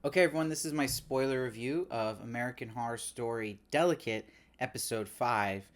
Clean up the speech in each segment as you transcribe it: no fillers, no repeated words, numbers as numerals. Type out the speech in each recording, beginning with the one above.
Okay, everyone, this is my spoiler review of American Horror Story Delicate, Episode 5,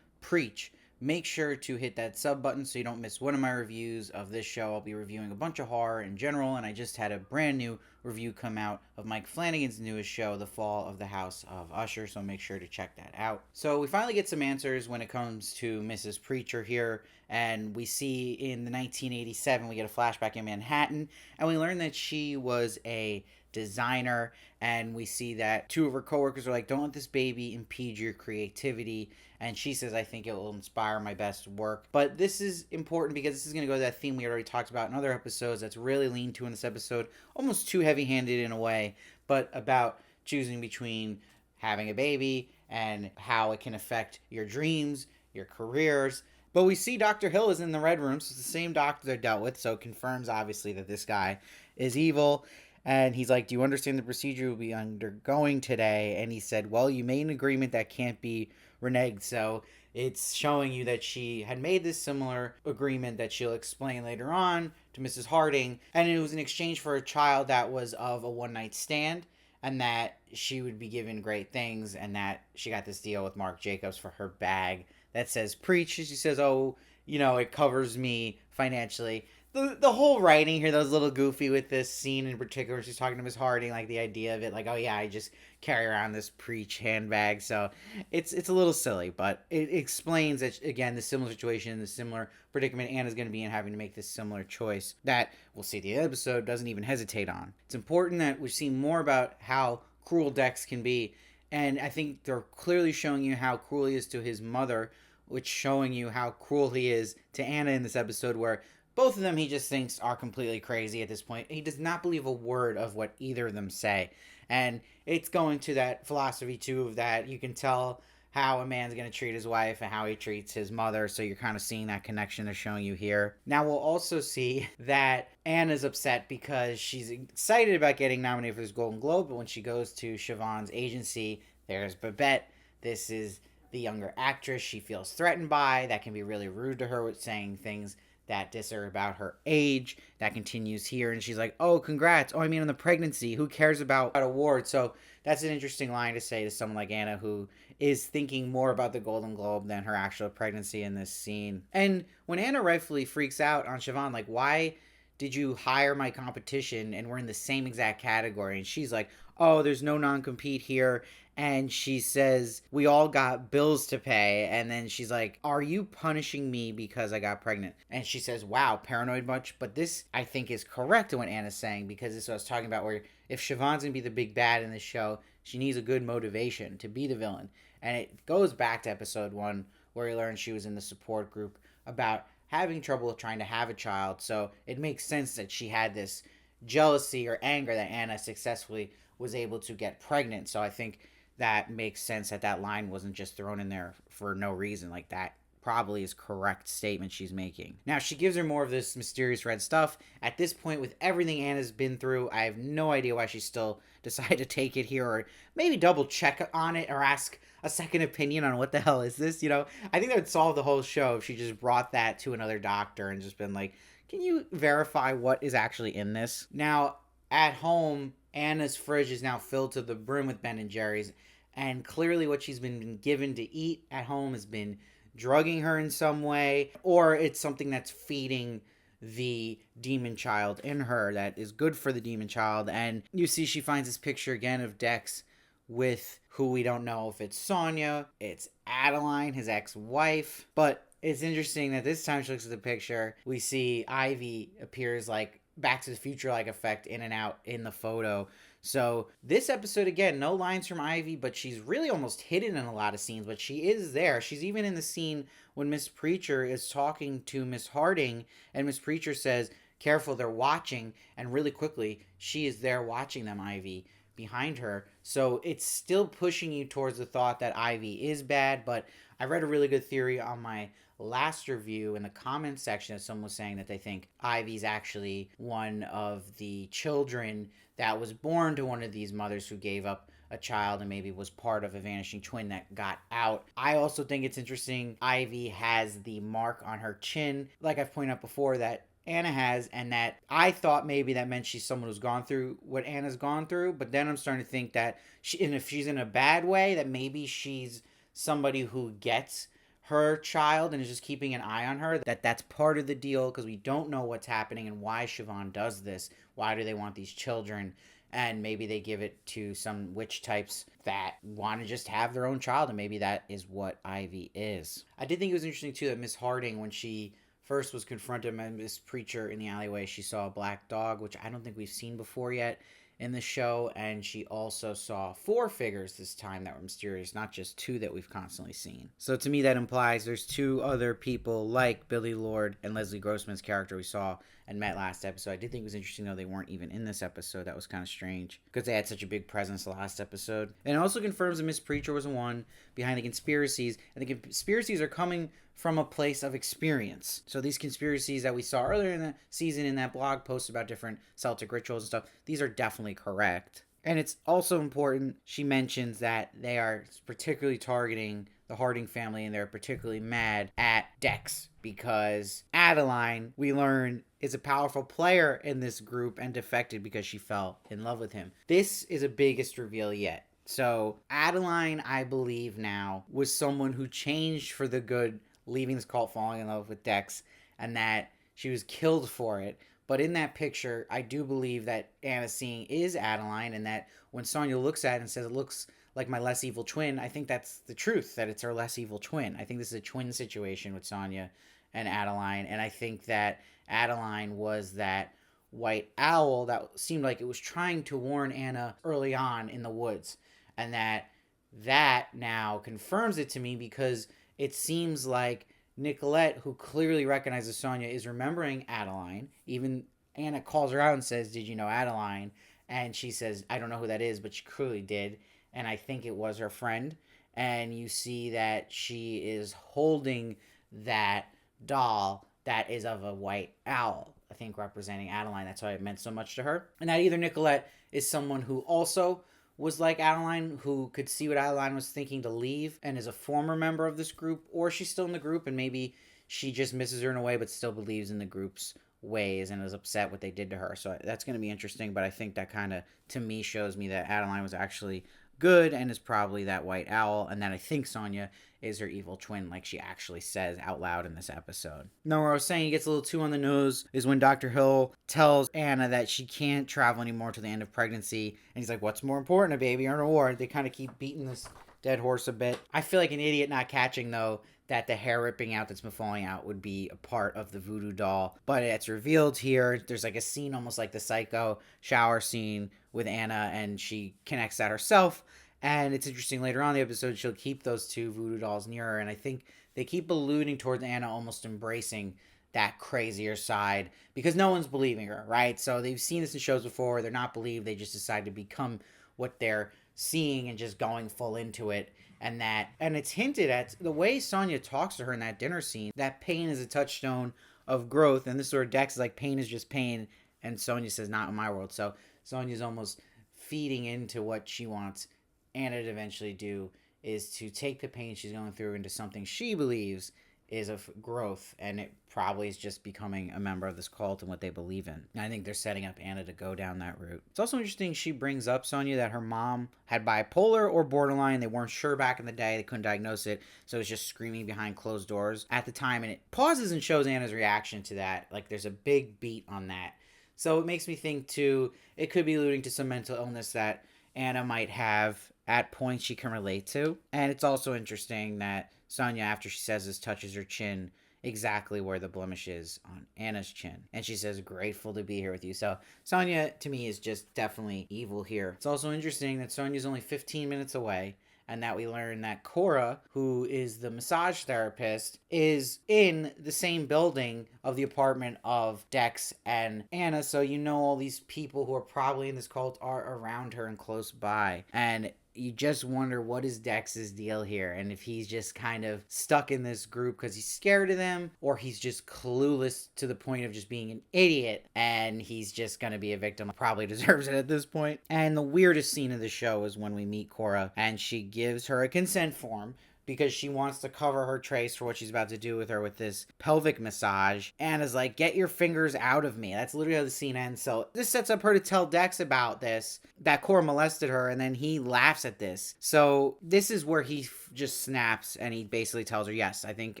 Preech. Make sure to hit that sub button so you don't miss one of my reviews of this show. I'll be reviewing a bunch of horror in general, and I just had a brand new review come out of Mike Flanagan's newest show, The Fall of the House of Usher, so make sure to check that out. So we finally get some answers when it comes to Mrs. Preecher here, and we see in the 1987, we get a flashback in Manhattan, and we learn that she was a designer, and we see that two of her coworkers are like, don't let this baby impede your creativity, and she says, I think it will inspire my best work. But this is important because this is going to go to that theme we already talked about in other episodes that's really leaned to in this episode, almost too heavy-handed in a way, but about choosing between having a baby and how it can affect your dreams, your careers. But we see Dr. Hill is in the Red Room, so it's the same doctor they're dealt with, so it confirms, obviously, that this guy is evil. And he's like, do you understand the procedure we'll be undergoing today? And he said, well, you made an agreement that can't be reneged. So it's showing you that she had made this similar agreement that she'll explain later on to Mrs. Harding. And it was in exchange for a child that was of a one-night stand, and that she would be given great things, and that she got this deal with Marc Jacobs for her bag that says Preech. She says, oh, it covers me financially. The whole writing here, that was a little goofy with this scene in particular. She's talking to Miss Harding, like the idea of it, like, oh yeah, I just carry around this Preech handbag. So it's a little silly, but it explains that, again, the similar situation, the similar predicament Anna's going to be in, having to make this similar choice that we'll see the episode doesn't even hesitate on. It's important that we see more about how cruel Dex can be, and I think they're clearly showing you how cruel he is to his mother, which showing you how cruel he is to Anna in this episode, where both of them he just thinks are completely crazy at this point. He does not believe a word of what either of them say. And it's going to that philosophy, too, of that you can tell how a man's going to treat his wife and how he treats his mother. So you're kind of seeing that connection they're showing you here. Now we'll also see that Anna's upset because she's excited about getting nominated for this Golden Globe. But when she goes to Siobhan's agency, there's Babette. This is the younger actress she feels threatened by. That can be really rude to her with saying things that diss her about her age. That continues here, and she's like, oh, congrats. Oh, I mean, on the pregnancy, who cares about awards? So that's an interesting line to say to someone like Anna, who is thinking more about the Golden Globe than her actual pregnancy in this scene. And when Anna rightfully freaks out on Siobhan, like, why did you hire my competition and we're in the same exact category? And she's like, oh, there's no non-compete here. And she says, we all got bills to pay. And then she's like, are you punishing me because I got pregnant? And she says, wow, paranoid much? But this, I think, is correct in what Anna's saying, because this is what I was talking about, where if Siobhan's going to be the big bad in this show, she needs a good motivation to be the villain. And it goes back to episode 1, where we learned she was in the support group about having trouble trying to have a child. So it makes sense that she had this jealousy or anger that Anna successfully was able to get pregnant. So I think that makes sense that that line wasn't just thrown in there for no reason. Like, that probably is correct statement she's making. Now, she gives her more of this mysterious red stuff. At this point, with everything Anna's been through, I have no idea why she still decided to take it here, or maybe double check on it or ask a second opinion on what the hell is this. I think that would solve the whole show if she just brought that to another doctor and just been like, can you verify what is actually in this? Now, at home, Anna's fridge is now filled to the brim with Ben and Jerry's, and clearly what she's been given to eat at home has been drugging her in some way, or it's something that's feeding the demon child in her that is good for the demon child. And you see she finds this picture again of Dex with who we don't know if it's Sonia, it's Adeline, his ex-wife. But it's interesting that this time she looks at the picture, we see Ivy appears like Back to the Future like effect in and out in the photo. So this episode, again, no lines from Ivy, but she's really almost hidden in a lot of scenes, but she is there. She's even in the scene when Miss Preecher is talking to Miss Harding, and Miss Preecher says, careful, they're watching, and really quickly, she is there watching them, Ivy, behind her. So it's still pushing you towards the thought that Ivy is bad, but I read a really good theory on my last review in the comments section that someone was saying that they think Ivy's actually one of the children that was born to one of these mothers who gave up a child and maybe was part of a vanishing twin that got out. I also think it's interesting Ivy has the mark on her chin. Like I've pointed out before, that Anna has, and that I thought maybe that meant she's someone who's gone through what Anna's gone through, but then I'm starting to think that and if she's in a bad way, that maybe she's somebody who gets her child and is just keeping an eye on her, that's part of the deal, because we don't know what's happening and why Siobhan does this. Why do they want these children? And maybe they give it to some witch types that want to just have their own child, and maybe that is what Ivy is. I did think it was interesting too that Miss Harding, when she first was confronted by Miss Preecher in the alleyway, she saw a black dog, which I don't think we've seen before yet in the show, and she also saw 4 figures this time that were mysterious, not just 2 that we've constantly seen. So to me, that implies there's 2 other people like Billy Lord and Leslie Grossman's character we saw and met last episode. I did think it was interesting, though, they weren't even in this episode. That was kind of strange because they had such a big presence the last episode. And it also confirms that Miss Preecher was the one behind the conspiracies, and the conspiracies are coming from a place of experience. So these conspiracies that we saw earlier in the season in that blog post about different Celtic rituals and stuff, these are definitely correct. And it's also important, she mentions that they are particularly targeting the Harding family, and they're particularly mad at Dex because Adeline, we learn, is a powerful player in this group and defected because she fell in love with him. This is a biggest reveal yet. So Adeline, I believe now, was someone who changed for the good, leaving this cult, falling in love with Dex, and that she was killed for it. But in that picture, I do believe that Anna's seeing is Adeline, and that when Sonya looks at it and says it looks like my less evil twin, I think that's the truth, that it's her less evil twin. I think this is a twin situation with Sonya and Adeline, and I think that Adeline was that white owl that seemed like it was trying to warn Anna early on in the woods, and that now confirms it to me because it seems like Nicolette, who clearly recognizes Sonya, is remembering Adeline. Even Anna calls her out and says, "Did you know Adeline?" And she says, "I don't know who that is," but she clearly did. And I think it was her friend. And you see that she is holding that doll that is of a white owl, I think representing Adeline. That's why it meant so much to her. And that either Nicolette is someone who also was like Adeline, who could see what Adeline was thinking to leave and is a former member of this group, or she's still in the group and maybe she just misses her in a way but still believes in the group's ways and is upset what they did to her. So that's going to be interesting, but I think that kind of, to me, shows me that Adeline was actually good and is probably that white owl, and that I think Sonya is her evil twin, like she actually says out loud in this episode. Now, where I was saying he gets a little too on the nose is when Dr. Hill tells Anna that she can't travel anymore to the end of pregnancy, and he's like, what's more important, a baby or an award? They kind of keep beating this dead horse a bit. I feel like an idiot not catching, though, that the hair ripping out that's been falling out would be a part of the voodoo doll, but it's revealed here. There's like a scene almost like the Psycho shower scene with Anna, and she connects that herself. And it's interesting, later on in the episode, she'll keep those 2 voodoo dolls near her, and I think they keep alluding towards Anna almost embracing that crazier side because no one's believing her, right? So they've seen this in shows before. They're not believed. They just decide to become what they're seeing and just going full into it. And it's hinted at the way Sonya talks to her in that dinner scene, that pain is a touchstone of growth. And this sort of Dex is like, pain is just pain. And Sonya says, not in my world. So Sonya's almost feeding into what she wants Anna to eventually do, is to take the pain she's going through into something she believes is of growth, and it probably is just becoming a member of this cult and what they believe in. And I think they're setting up Anna to go down that route. It's also interesting she brings up, Sonya, that her mom had bipolar or borderline. They weren't sure back in the day. They couldn't diagnose it, so it was just screaming behind closed doors at the time. And it pauses and shows Anna's reaction to that. Like, there's a big beat on that. So it makes me think, too, it could be alluding to some mental illness that Anna might have at points she can relate to. And it's also interesting that Sonya, after she says this, touches her chin exactly where the blemish is on Anna's chin. And she says, grateful to be here with you. So Sonya, to me, is just definitely evil here. It's also interesting that Sonya's only 15 minutes away, and that we learn that Cara, who is the massage therapist, is in the same building of the apartment of Dex and Anna. So you know all these people who are probably in this cult are around her and close by. And you just wonder, what is Dex's deal here? And if he's just kind of stuck in this group because he's scared of them, or he's just clueless to the point of just being an idiot and he's just going to be a victim. Probably deserves it at this point. And the weirdest scene of the show is when we meet Cara and she gives her a consent form because she wants to cover her trace for what she's about to do with her with this pelvic massage. Anna's like, get your fingers out of me. That's literally how the scene ends. So this sets up her to tell Dex about this, that Cora molested her, and then he laughs at this. So this is where he just snaps and he basically tells her, yes, I think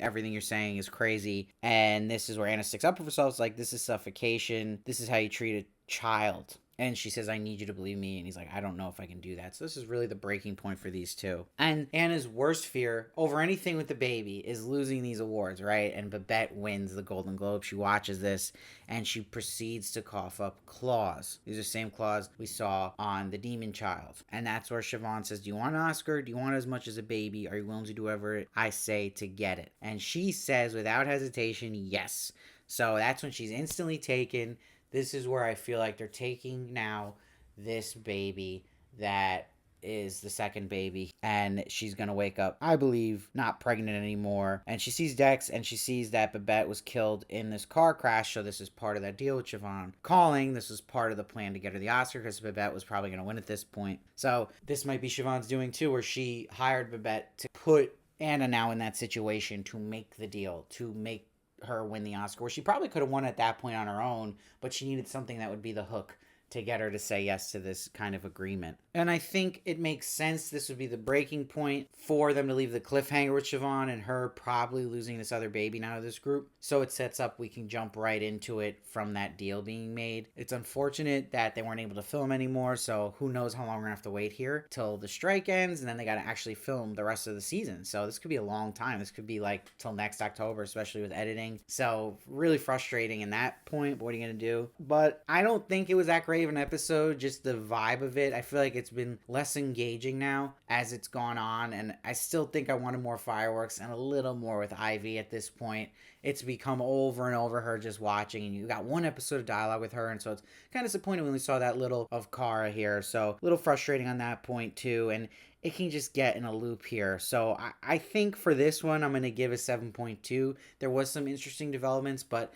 everything you're saying is crazy. And this is where Anna sticks up for herself. It's like, this is suffocation. This is how you treat a child. And she says, I need you to believe me. And he's like, I don't know if I can do that. So this is really the breaking point for these two. And Anna's worst fear over anything with the baby is losing these awards, right? And Babette wins the Golden Globe. She watches this and she proceeds to cough up claws. These are the same claws we saw on The Demon Child. And that's where Siobhan says, do you want an Oscar? Do you want as much as a baby? Are you willing to do whatever I say to get it? And she says without hesitation, yes. So that's when she's instantly taken. This is where I feel like they're taking now this baby that is the second baby, and she's going to wake up, I believe, not pregnant anymore. And she sees Dex, and she sees that Babette was killed in this car crash, so this is part of that deal with Siobhan calling. This was part of the plan to get her the Oscar, because Babette was probably going to win at this point. So this might be Siobhan's doing too, where she hired Babette to put Anna now in that situation to make the deal, to make her win the Oscar, where she probably could have won at that point on her own, but she needed something that would be the hook to get her to say yes to this kind of agreement. And I think it makes sense this would be the breaking point for them to leave the cliffhanger with Siobhan and her probably losing this other baby now to this group. So it sets up, we can jump right into it from that deal being made. It's unfortunate that they weren't able to film anymore, so who knows how long we're gonna have to wait here till the strike ends, and then they gotta actually film the rest of the season. So this could be a long time. This could be like till next October, especially with editing. So really frustrating in that point, but what are you gonna do? But I don't think it was that great of an episode, just the vibe of it. I feel like it's been less engaging now as it's gone on, and I still think I wanted more fireworks and a little more with Ivy at this point. It's become over and over her just watching, and you got one episode of dialogue with her, and so it's kind of disappointing when we saw that little of Cara here. So a little frustrating on that point too, and it can just get in a loop here. So I think for this one, I'm going to give a 7.2. There was some interesting developments, but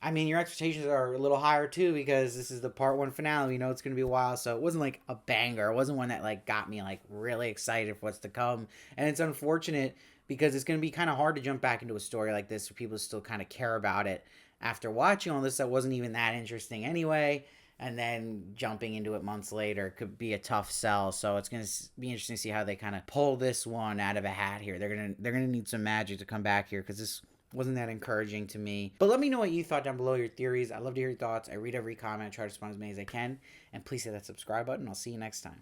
I mean, your expectations are a little higher too, because this is the part one finale. You know it's going to be a while, so it wasn't like a banger. It wasn't one that like got me like really excited for what's to come. And it's unfortunate because it's going to be kind of hard to jump back into a story like this where people still kind of care about it after watching all this that wasn't even that interesting anyway. And then jumping into it months later could be a tough sell. So it's going to be interesting to see how they kind of pull this one out of a hat here. They're gonna need some magic to come back here, because this wasn't that encouraging to me. But let me know what you thought down below, your theories. I love to hear your thoughts. I read every comment, try to respond as many as I can. And please hit that subscribe button. I'll see you next time.